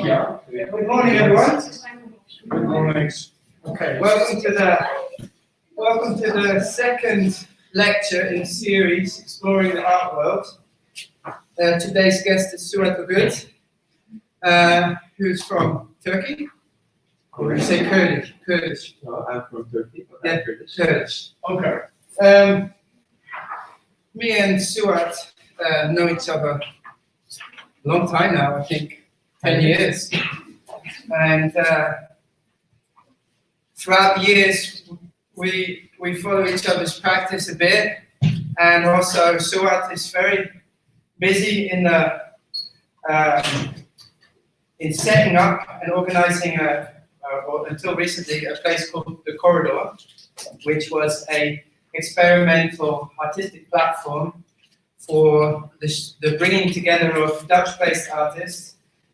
Yeah. Good morning, everyone. Good morning. Okay, welcome to the second lecture in the series Exploring the Art World. Today's guest is Suat Ögüt, who's from Turkey. Or you say Kurdish? Kurdish. No, I'm from Turkey. Yeah, Kurdish. Okay. Me and Suat know each other a long time now, I think 10 years. And throughout the years, we follow each other's practice a bit. And also, Suat is very busy in setting up and organizing or until recently, a place called The Corridor, which was an experimental artistic platform for the bringing together of Dutch-based artists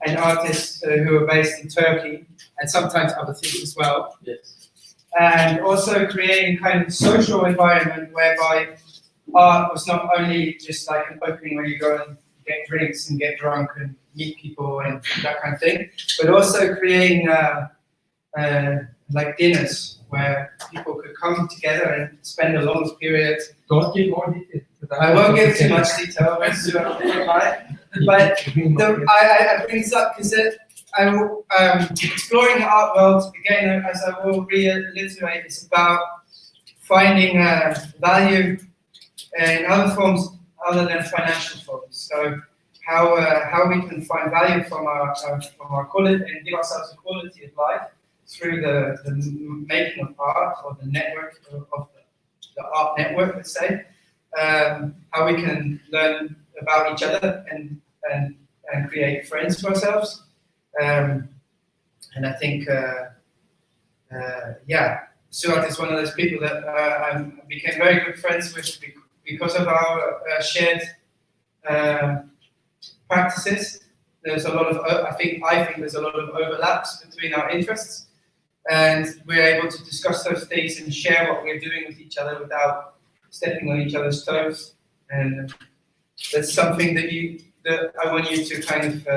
and artists who are based in Turkey, and sometimes other things as well. Yes. And also creating kind of social environment whereby art was not only just like an opening where you go and get drinks and get drunk and meet people and that kind of thing, but also creating like dinners where people could come together and spend a long period. Don't give more details. I won't give too much detail, but I bring this up because exploring the art world, again, as I will reiterate, it's about finding value in other forms other than financial forms. So how we can find value from our quality and give ourselves a quality of life through the making of art, or the network of the art network, let's say. How we can learn about each other and create friends for ourselves. And I think, Suat is one of those people that I became very good friends with because of our shared practices. There's a lot of, I think there's a lot of overlaps between our interests, and we're able to discuss those things and share what we're doing with each other without stepping on each other's toes. And that's something that I want you to kind of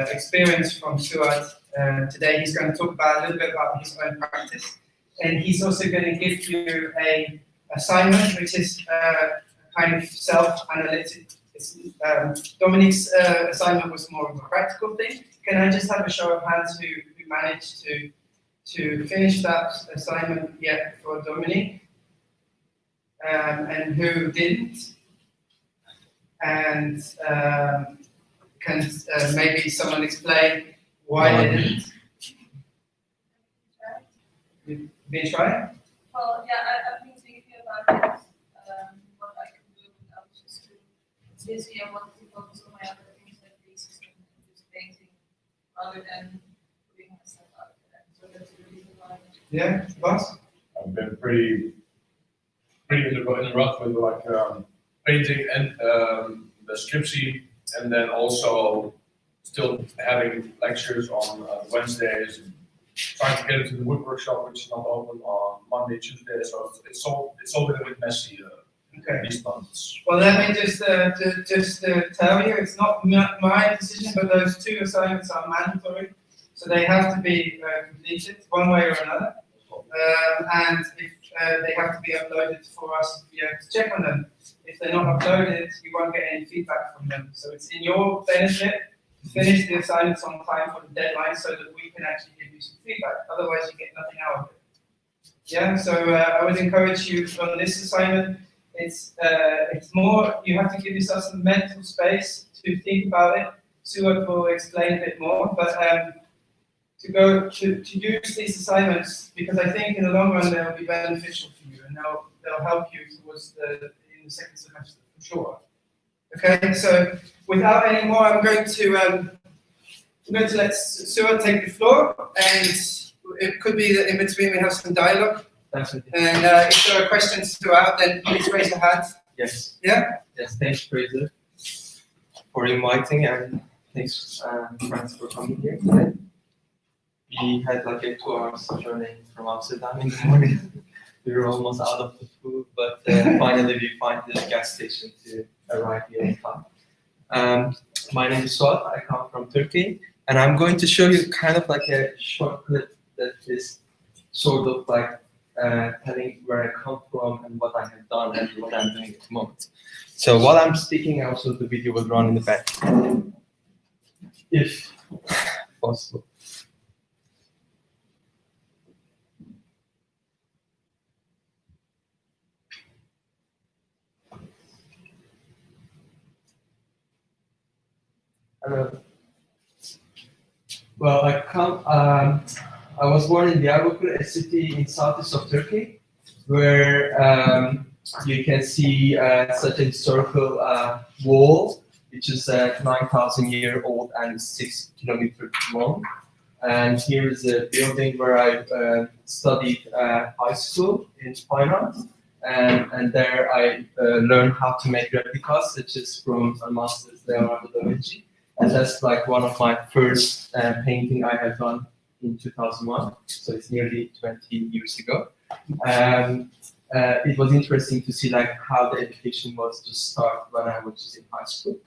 experience from Suat. Today he's going to talk about a little bit about his own practice, and he's also going to give you a assignment which is kind of self-analytic. Dominique's assignment was more of a practical thing. Can I just have a show of hands who managed to finish that assignment yet for Dominique, and who didn't? And can maybe someone explain why they didn't? You've been trying? Well, yeah, I've been thinking about it, what I can do, and I was just too busy. I wanted to focus on my other things like pieces and just painting rather than putting myself out there. So that's the reason why. Yeah, boss? I've been pretty in the rut with like painting and the scriptie, and then also still having lectures on Wednesdays, trying to get into the wood workshop, which is not open on Monday, Tuesday, so it's all a bit messy these months. Well, let me just tell you, it's not my decision, but those two assignments are mandatory, so they have to be completed one way or another, and if they have to be uploaded for us to check on them. If they're not uploaded, you won't get any feedback from them. So it's in your benefit to finish the assignments on time for the deadline, so that we can actually give you some feedback. Otherwise, you get nothing out of it. Yeah. So I would encourage you on this assignment. It's more, you have to give yourself some mental space to think about it. Suat will explain a bit more, but to use these assignments, because I think in the long run they'll be beneficial for you, and they'll help you towards in the second semester for sure. Okay, so without any more, I'm going to let Suat take the floor, and it could be that in between we have some dialogue. Definitely. And if there are questions throughout, then please raise your hand. Yes. Yeah? Yes, thanks, Fraser, for inviting, and thanks, friends, for coming here today. We had like a 2 hours journey from Amsterdam in the morning. We were almost out of the food, but finally we find the gas station to arrive here in time. My name is Suat. I come from Turkey, And I'm going to show you kind of like a short clip that is sort of like telling where I come from and what I have done and what I'm doing at the moment. So while I'm speaking, also the video will run in the back, if possible. Well, I was born in Diyarbakir, a city in southeast of Turkey, where you can see such a historical wall, which is 9,000-year-old and 6 kilometers long. And here is a building where I studied high school in fine art. And there I learned how to make replicas, such as from a master's Leonardo da Vinci. And that's like one of my first painting I had done in 2001. So it's nearly 20 years ago. It was interesting to see like how the education was to start when I was just in high school.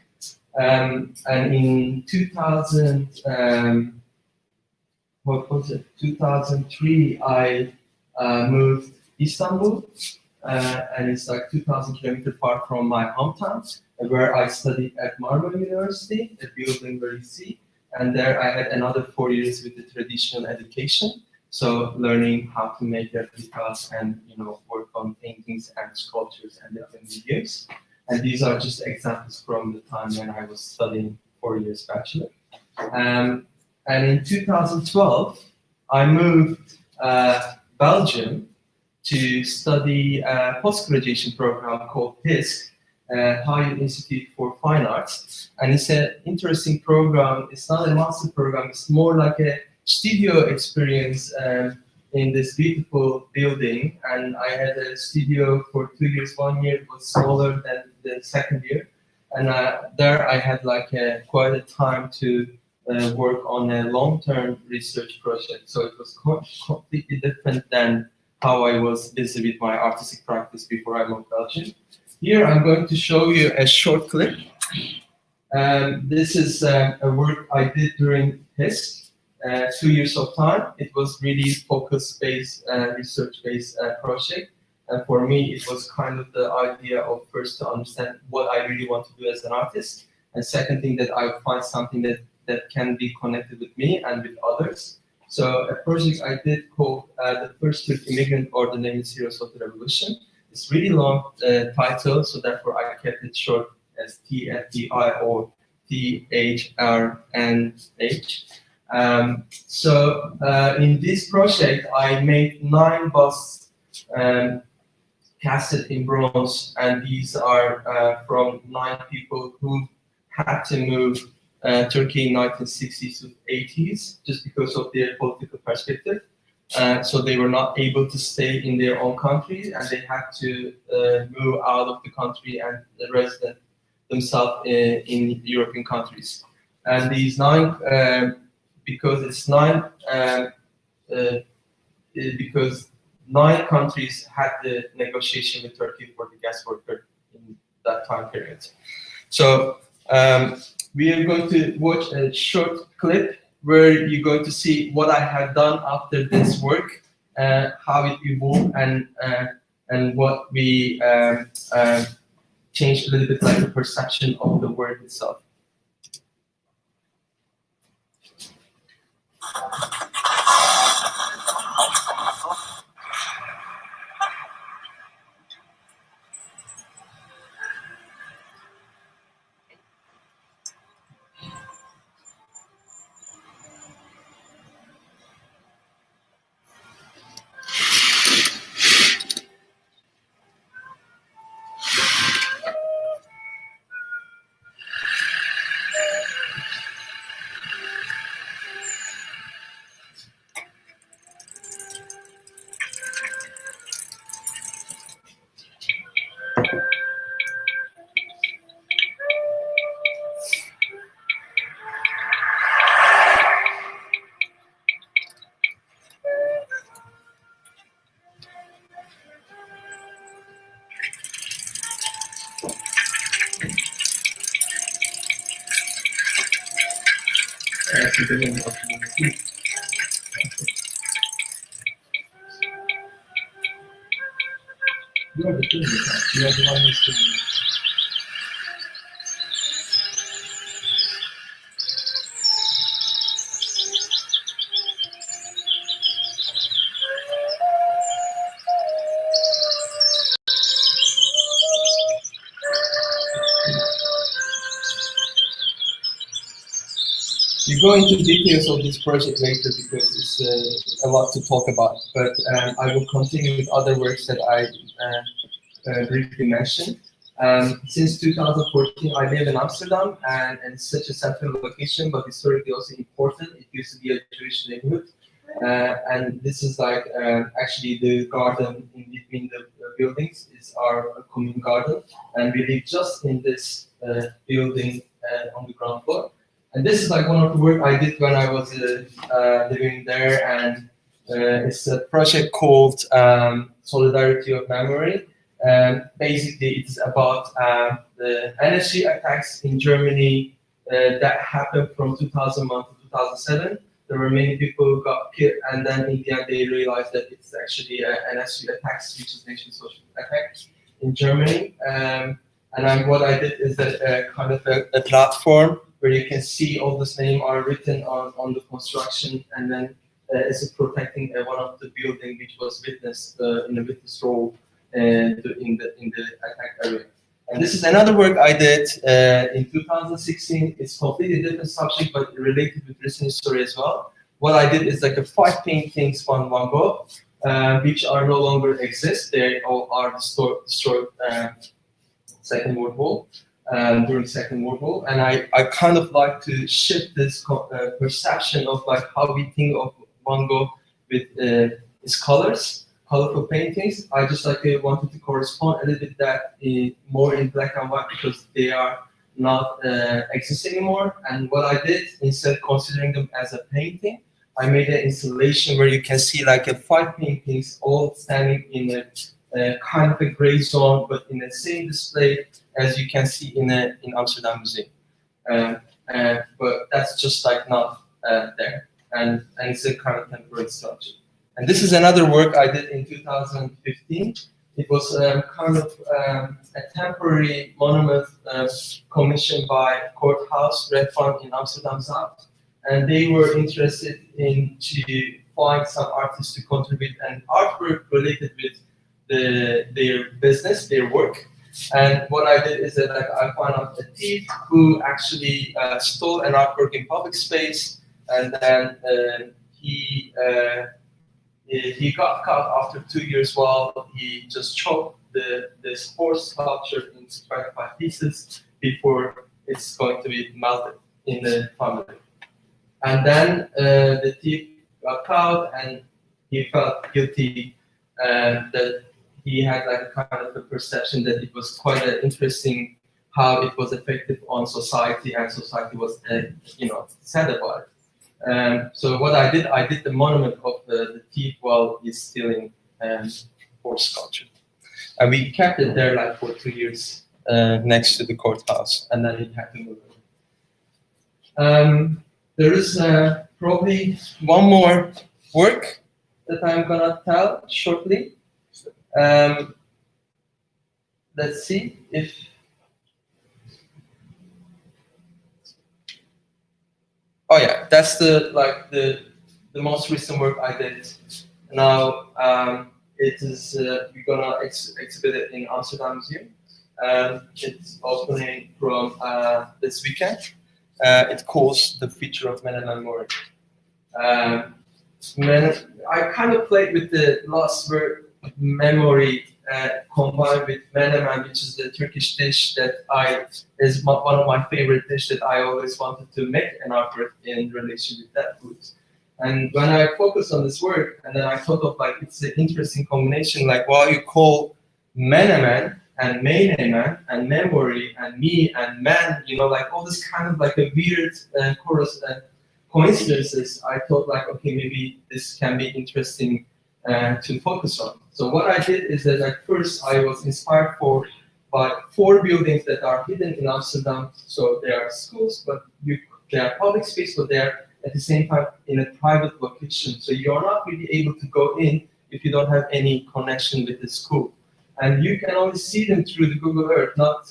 And in 2003, I moved Istanbul, and it's like 2,000 kilometers far from my hometown, where I studied at Marmara University, a building where you see, and there I had another 4 years with the traditional education, so learning how to make replicas and work on paintings and sculptures and different mediums. And these are just examples from the time when I was studying 4 years bachelor. And in 2012, I moved Belgium to study a post-graduation program called HISC, Higher Institute for Fine Arts. And it's an interesting program. It's not a master program. It's more like a studio experience in this beautiful building. And I had a studio for 2 years. 1 year was smaller than the second year. And there I had like quite a time to work on a long-term research project. So it was completely different than how I was busy with my artistic practice before I moved to Belgium. Here I'm going to show you a short clip. This is a work I did during HISC, 2 years of time. It was really focus-based, research-based project. And for me, it was kind of the idea of first to understand what I really want to do as an artist. And second thing, that I find something that can be connected with me and with others. So a project I did called The First Turk Immigrant or The Nameless Heroes of the Revolution. It's really long title, so therefore I kept it short as TFDI or THRNH. In this project, I made 9 busts casted in bronze, and these are from 9 people who had to move Turkey in 1960s to 80s just because of their political perspective. So they were not able to stay in their own country, and they had to move out of the country and resident themselves in European countries. And these 9, because it's 9, because 9 countries had the negotiation with Turkey for the guest worker in that time period. So we are going to watch a short clip where you're going to see what I have done after this work, how it evolved, and what we changed a little bit, like the perception of the work itself. like the beginning of the You are the filmmaker. You are the one who's filming. We go into details of this project later because it's a lot to talk about. But I will continue with other works that I briefly mentioned. Since 2014, I live in Amsterdam, and it's such a central location, but historically also important. It used to be a Jewish neighborhood, and this is like actually the garden in between the buildings is our commune garden, and we live just in this building on the ground floor. And this is like one of the work I did when I was living there, and it's a project called Solidarity of Memory. Basically, it's about the energy attacks in Germany that happened from 2001 to 2007. There were many people who got killed, and then in the end they realized that it's actually an energy attacks, which is nation social attack in Germany. What I did is that kind of a platform where you can see all this name are written on the construction, and then it's protecting one of the building which was witnessed in a witness role in the attack area. And this is another work I did in 2016. It's completely different subject, but related with recent history as well. What I did is like a 5 paintings from Van Gogh, which are no longer exist. They all are destroyed Second World War. During Second World War, and I kind of like to shift this perception of like how we think of Van Gogh with his colors, colorful paintings. I just like wanted to correspond a little bit that more in black and white because they are not exist anymore. And what I did, instead of considering them as a painting, I made an installation where you can see like 5 paintings all standing in a kind of a gray zone, but in the same display as you can see in Amsterdam Museum. But that's just like not there. And it's a kind of temporary structure. And this is another work I did in 2015. It was kind of a temporary monument commissioned by Courthouse Red Fund in Amsterdam South. And they were interested in to find some artists to contribute an artwork related with their business, their work. And what I did is that I found out a thief who actually stole an artwork in public space, and then he got caught after 2 years while he just chopped the sports sculpture into 25 pieces before it's going to be melted in the family. And then the thief got caught, and he felt guilty that he had like a kind of a perception that it was quite interesting how it was effective on society, and society was, sad about it. So what I did the monument of the thief while he's stealing horse sculpture, and we kept it there like for 2 years next to the courthouse, and then it had to move on. There is probably one more work that I'm gonna tell shortly. Let's see if that's the most recent work I did. Now it is we're gonna exhibit it in Amsterdam Museum. It's opening from this weekend. It calls the feature of Men and Memory. I kind of played with the last word memory combined with menemen, which is the Turkish dish that is one of my favorite dishes that I always wanted to make an artwork in relation with that food. And when I focused on this work, and then I thought of like it's an interesting combination, like while you call menemen and menemen and memory and me and man, like all this kind of like a weird chorus coincidences, I thought like, okay, maybe this can be interesting to focus on. So what I did is that at first I was inspired by 4 buildings that are hidden in Amsterdam. So they are schools, but they are public space, but they are at the same time in a private location. So you're not really able to go in if you don't have any connection with the school. And you can only see them through the Google Earth, not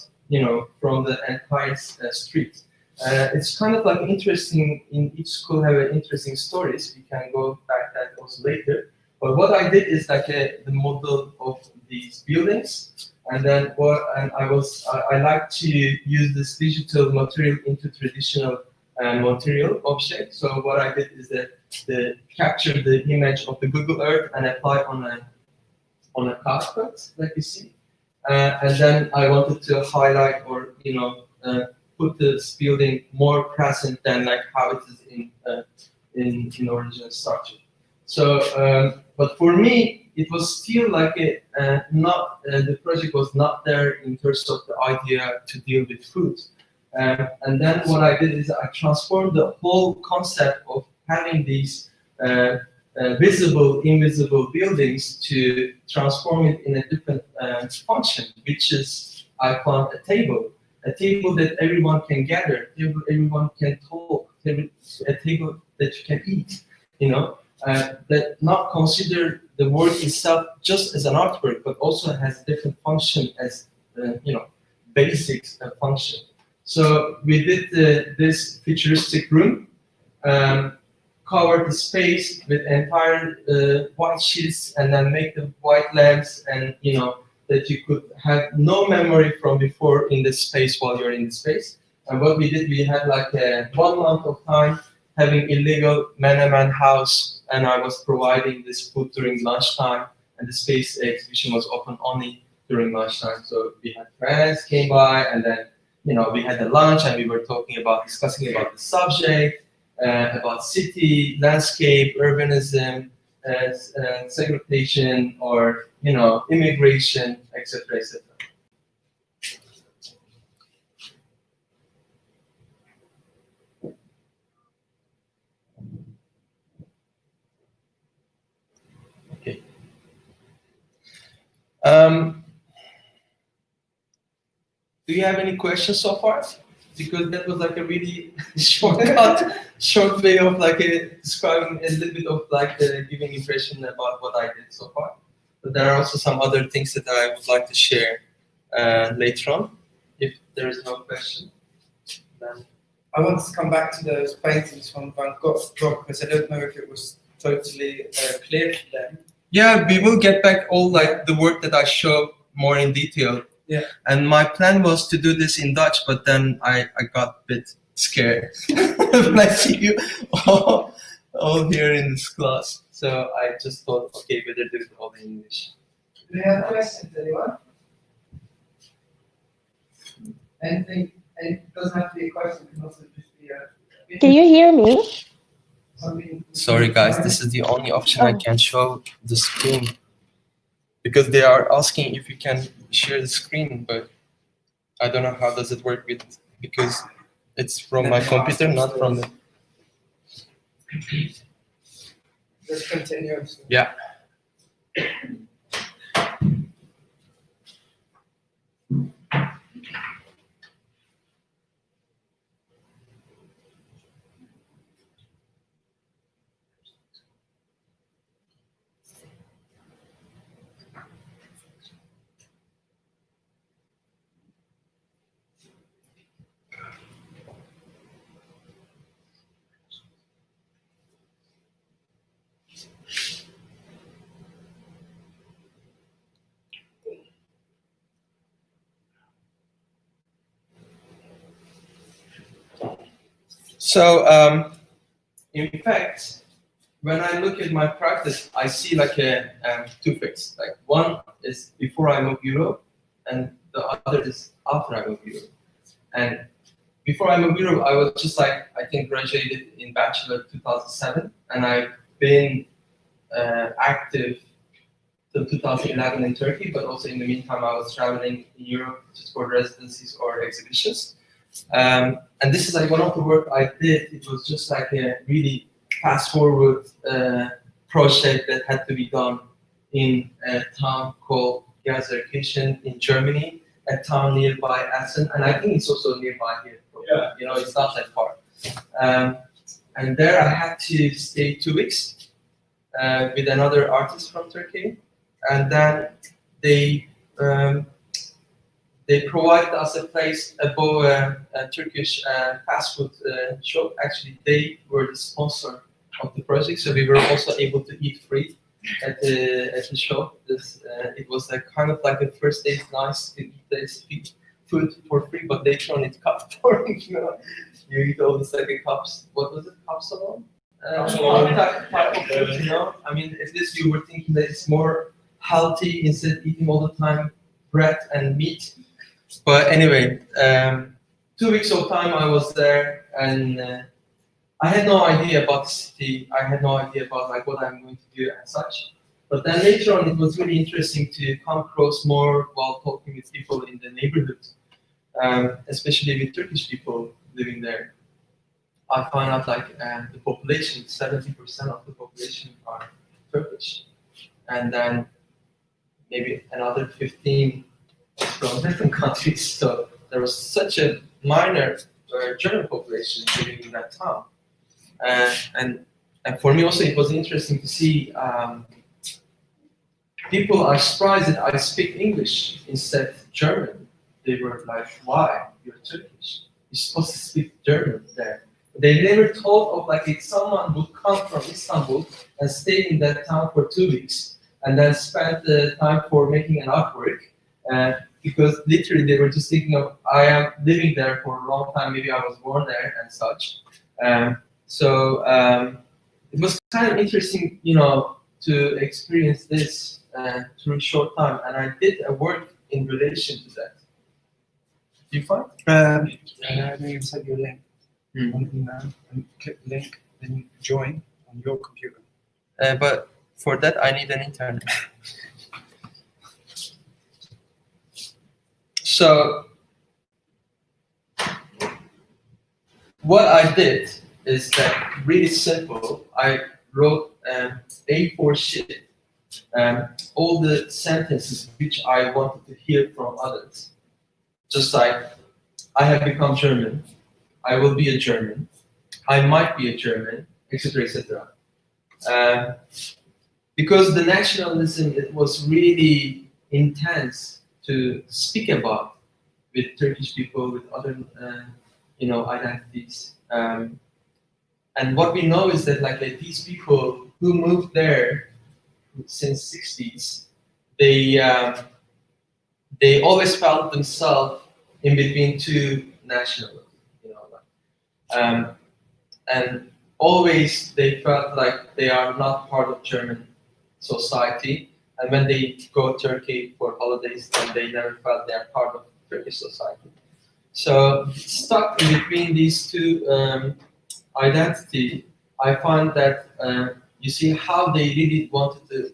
from the entire street. It's kind of like interesting. In each school have interesting stories. We can go back that also later. But what I did is like the model of these buildings, and then I like to use this digital material into traditional material object. So what I did is that capture the image of the Google Earth and apply on a carpet, like you see. And then I wanted to highlight or put this building more present than like how it is in original structure. So, but for me, it was still like the project was not there in terms of the idea to deal with food. And then what I did is I transformed the whole concept of having these visible, invisible buildings to transform it in a different function, which is I found a table that everyone can gather, everyone can talk, a table that you can eat, that not consider the work itself just as an artwork, but also has different function as basic function. So we did this futuristic room, covered the space with entire white sheets, and then make the white lamps, and that you could have no memory from before in the space while you're in the space. And what we did, we had like 1 month of time having illegal man-a-man house, and I was providing this food during lunchtime, and the space exhibition was open only during lunchtime. So we had friends came by, and then we had a lunch, and we were discussing about the subject, about city, landscape, urbanism, segregation, or immigration, etc., etc. Okay. Do you have any questions so far? Because that was like a really short way of describing a little bit of giving impression about what I did so far. But there are also some other things that I would like to share later on. If there is no question, then I want to come back to those paintings from Van Gogh because I don't know if it was totally clear to them. Yeah, we will get back all the work that I show more in detail. Yeah. And my plan was to do this in Dutch, but then I got a bit scared when I see you all here in this class. So I just thought, okay, better do it all in English. Do you have questions, anyone? Anything? It doesn't have to be a question, it can also just be a... Can you hear me? Sorry guys, this is the only option I can show the screen. Because they are asking if you can share the screen, but I don't know how does it work because it's from my computer, not from the... Just continue. Yeah. So, in fact, when I look at my practice, I see two phases. One is before I moved Europe, and the other is after I moved Europe. And before I moved Europe, I was just I think graduated in Bachelor 2007, and I've been active till 2011 in Turkey, but also in the meantime, I was traveling in Europe just for residencies or exhibitions. And this is one of the work I did. It was just a really fast-forward project that had to be done in a town called Gelsenkirchen in Germany, a town nearby Essen, and I think it's also nearby here. Yeah. It's not that far. and there I had to stay 2 weeks with another artist from Turkey, and then they provided us a place above a Turkish fast food shop. Actually, they were the sponsor of the project, so we were also able to eat free at the shop. It was like kind of like the first day, nice to eat this food for free, but later on it got boring. You eat all the second cups. What was it? Kapsalon? Kapsalon. Type of food, I mean, at least you were thinking that it's more healthy instead of eating all the time bread and meat. But anyway, 2 weeks of time I was there, and I had no idea about the city. I had no idea about like what I'm going to do and such. But then later on, it was really interesting to come across more while talking with people in the neighborhood, especially with Turkish people living there. I found out like the population, 70% of the population are Turkish, and then maybe another 15 from different countries. So there was such a minor German population living in that town. And for me also, it was interesting to see people are surprised that I speak English instead of German. They were like, why? You're Turkish. You're supposed to speak German there. They never thought of like if someone would come from Istanbul and stay in that town for 2 weeks and then spend the time for making an artwork. Because literally they were just thinking of, I am living there for a long time, maybe I was born there and such. So it was kind of interesting, to experience this through a short time, and I did a work in relation to that. Do you find? You send your link on email and click the link, then you join on your computer. But for that I need an internet. So what I did is that really simple. I wrote A4 sheet, all the sentences which I wanted to hear from others. Just like, I have become German, I will be a German, I might be a German, etc., etc. Because the nationalism, it was really intense to speak about with Turkish people, with other identities. And what we know is that these people who moved there since 60s, they always felt themselves in between two nationalisms, and always they felt like they are not part of German society. And when they go to Turkey for holidays, then they never felt they are part of Turkish society. So stuck in between these two identity, I find that you see how they really wanted to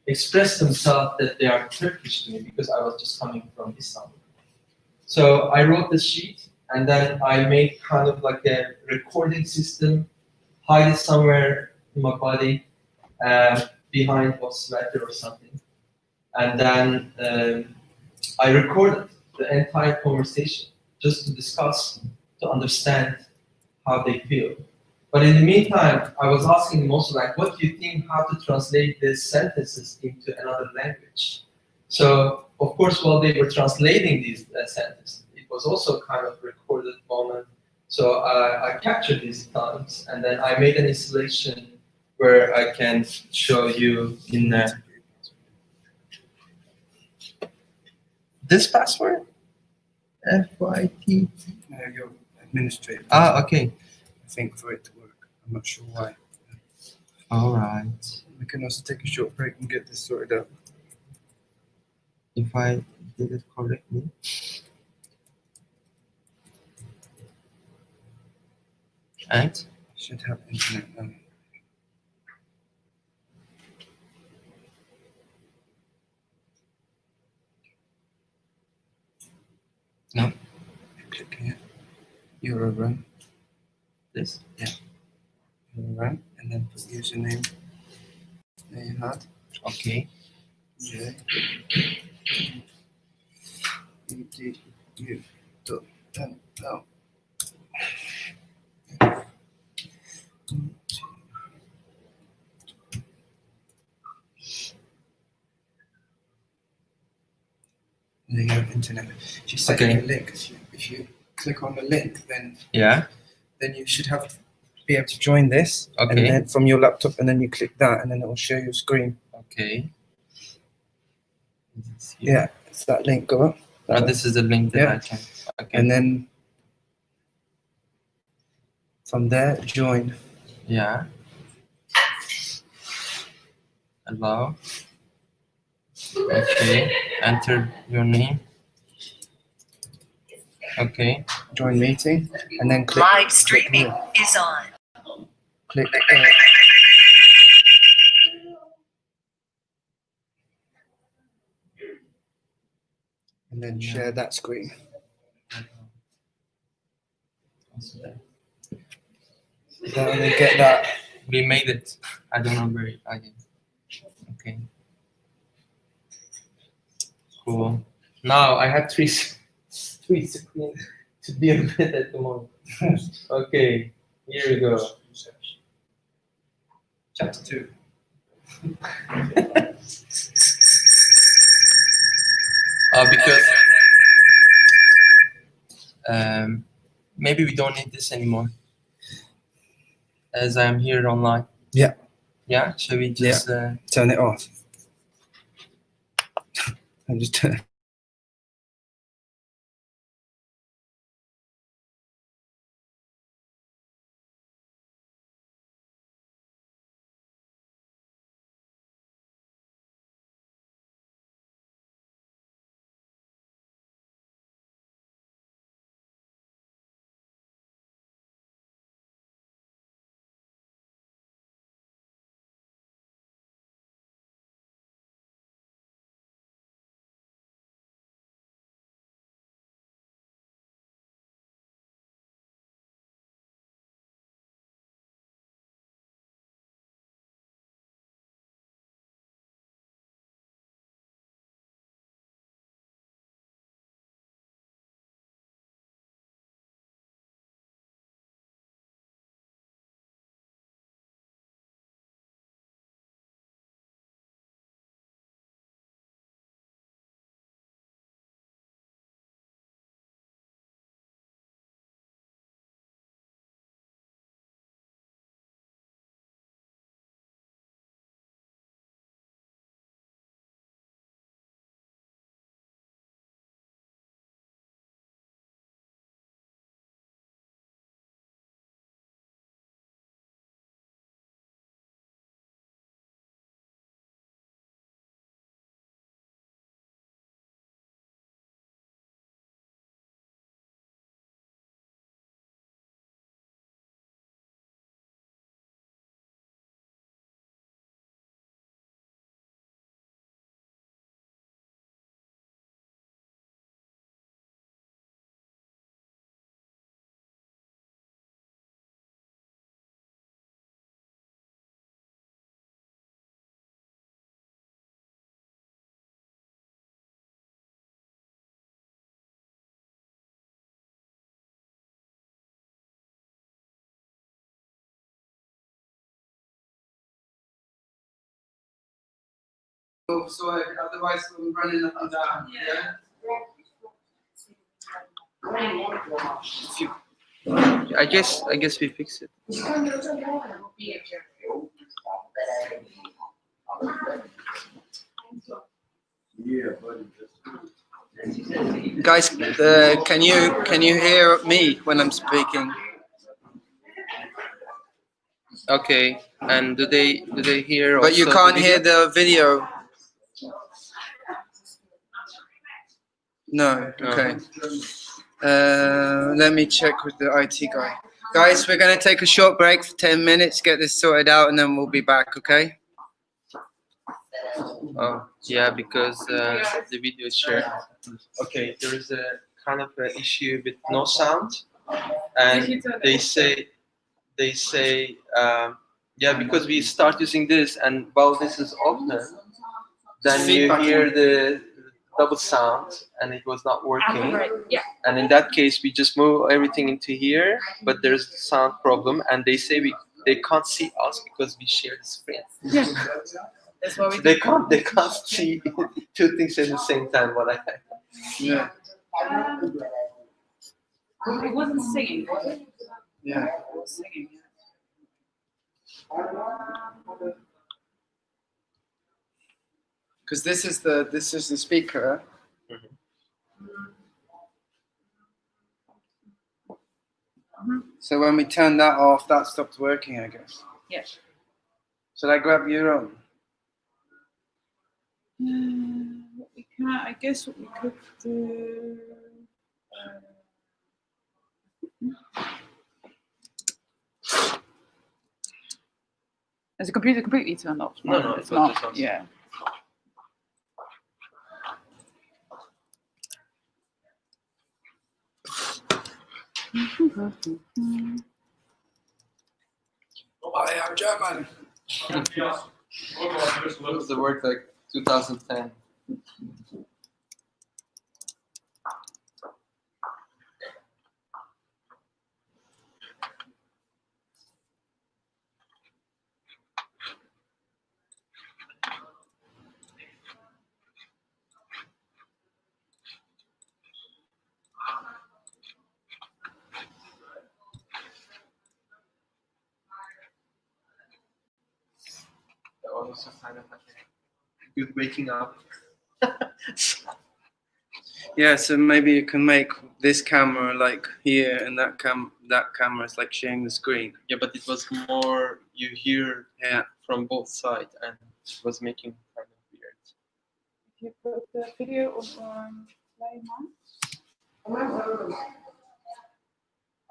express themselves that they are Turkish to me, because I was just coming from Istanbul. So I wrote the sheet, and then I made kind of like a recording system, hide it somewhere in my body, behind a sweater or something. And then I recorded the entire conversation just to discuss, to understand how they feel. But in the meantime, I was asking them also what do you think, how to translate these sentences into another language? So, of course, while they were translating these sentences, it was also kind of a recorded moment. So I captured these times, and then I made an installation where I can show you in this password? FYT. Your administrator. Okay. I think for it to work. I'm not sure why. All right. We can also take a short break and get this sorted out. If I did it correctly. And? Should have internet now. No. Click here. Euro run. This? Yeah. Euro run, and then put username. There you had. Okay. J. EDU.nl. and then your internet. She sent you Okay. a link. If you click on the link, then Yeah. you should be able to join this. Okay. And then from your laptop, and then you click that, and then it will show your screen. Okay. Yeah, it's that link. Go up. Oh, this is the link that Yeah. I can. Okay. And then from there, join. Yeah. Allow. Okay. Enter your name. Okay. Join meeting, and then click. Live click streaming here. is on. Click. And then share that screen. Then get that. We made it. I don't know where I did. Okay. Cool. Now I have three screens to deal with at the moment. Okay. Here we go. Chapter 2. Because maybe we don't need this anymore, as I'm here online. Yeah. Yeah. Shall we just? Turn it off. And just turn. So otherwise we're running up and down. Yeah. I guess we fix it. Guys, can you hear me when I'm speaking? Okay. And do they hear? But you also can't the hear video? the video. No. Okay. Let me check with the IT guy. Guys, we're gonna take a short break for 10 minutes, get this sorted out, and then we'll be back. Okay? Oh, yeah, because the video is shared. Okay, there is a kind of an issue with no sound, and they say, yeah, because we start using this, and while this is open, then you Feedback. hear the double sound, and it was not working. Yeah. And in that case, we just move everything into here, but there's a sound problem, and they say they can't see us because we share the screen. That's why we They can't see two things at the same time. What I Yeah. It wasn't singing, was it? Yeah. It was singing. Because this is the speaker. So when we turn that off, that stopped working, I guess. Yes. Should I grab your own? What we can, I guess, what we could do. Is the computer completely turned off? No, it's but not. just on. Yeah. I am German. What was the word like 2010? That was also kind of like a good waking up. Yeah, so maybe you can make this camera like here, and that camera is like sharing the screen. Yeah, but it was more you hear Yeah. from both sides, and it was making kind of weird. If you put the video on play now.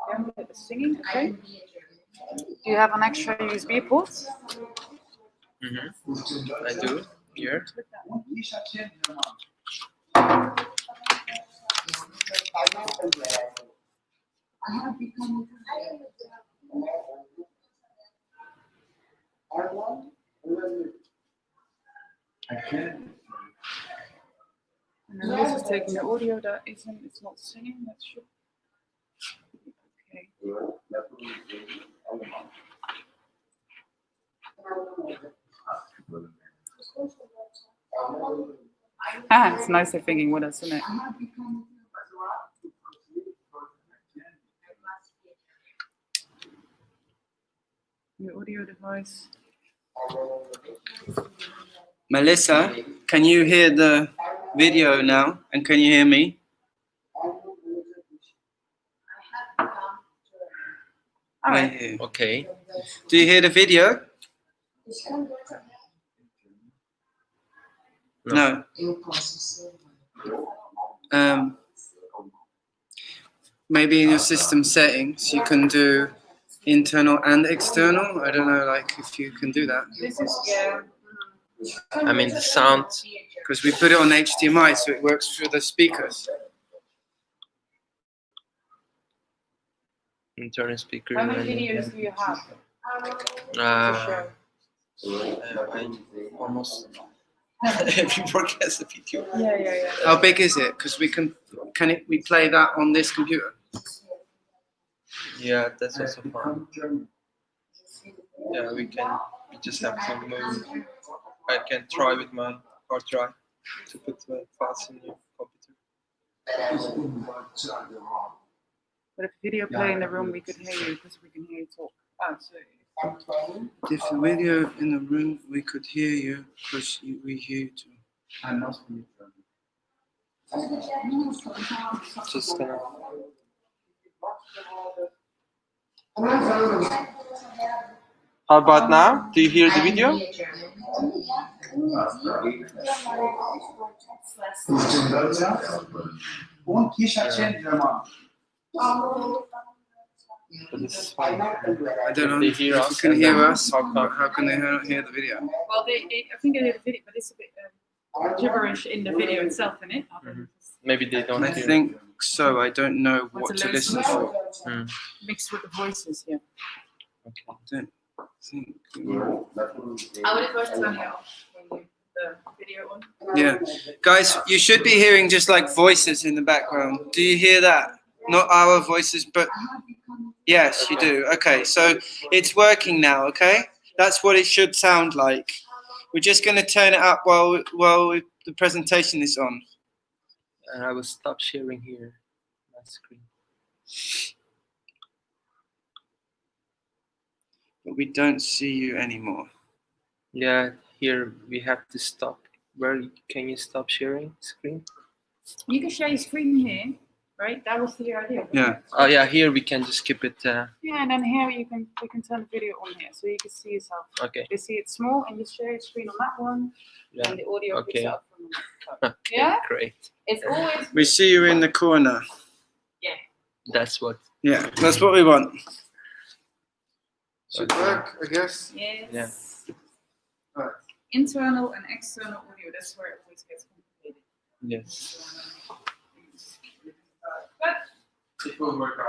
Yeah, the singing, okay. Do you have an extra USB port? I do here. Click that one. And then this is taking the audio that isn't, it's not singing, that should. Okay. Ah, it's nice they're thinking with us, isn't it? Your audio device. Melissa, can you hear the video now? And can you hear me? All I right. hear. Okay. Do you hear the video? No. Maybe in your system settings you can do internal and external. I don't know, like if you can do that. This is, yeah. I mean the sound. Because we put it on HDMI, so it works through the speakers. Internal speaker. How many videos do you have to I show? almost every work has a video. Yeah. How big is it? Because we we play that on this computer? Yeah, that's also fun. Yeah, we just have to move. I can try with my hard drive to put the files in your computer. But if video play in the room, we could hear you because we can hear you talk. Oh, so If the video in the room, we could hear you because we hear you too. Just gonna. How about now? Do you hear the video? But this is fine. I don't know They if hear you us can and hear then us, how but come? how can they hear the video? well, I think they hear the video, but it's a bit gibberish in the video itself, isn't it? Maybe they don't I hear. think so. I don't know What's what a to low listen signal? for. Mixed with the voices here. I don't think. I would have turn it off when you put the video on. Yeah, guys, you should be hearing just like voices in the background. Do you hear that? Not our voices, but yes, you do. Okay, so it's working now. Okay, that's what it should sound like. We're just going to turn it up while the presentation is on. And I will stop sharing here my screen. But we don't see you anymore. Yeah, here we have to stop. Where can you stop sharing screen? You can share your screen here, right? That was the idea. wasn't Yeah. it? Oh yeah, here we can just skip it. Yeah, and then here we can turn the video on here, so you can see yourself. Okay. You see it small, and you share your screen on that one, Yeah. and the audio picks Okay. it up from the microphone. Okay, Yeah? great. It's always We see you in the corner. That's what. Yeah, that's what we want. Should work, I guess. yes. Right. Internal and external audio. That's where it always gets complicated. Yes. But It will work out.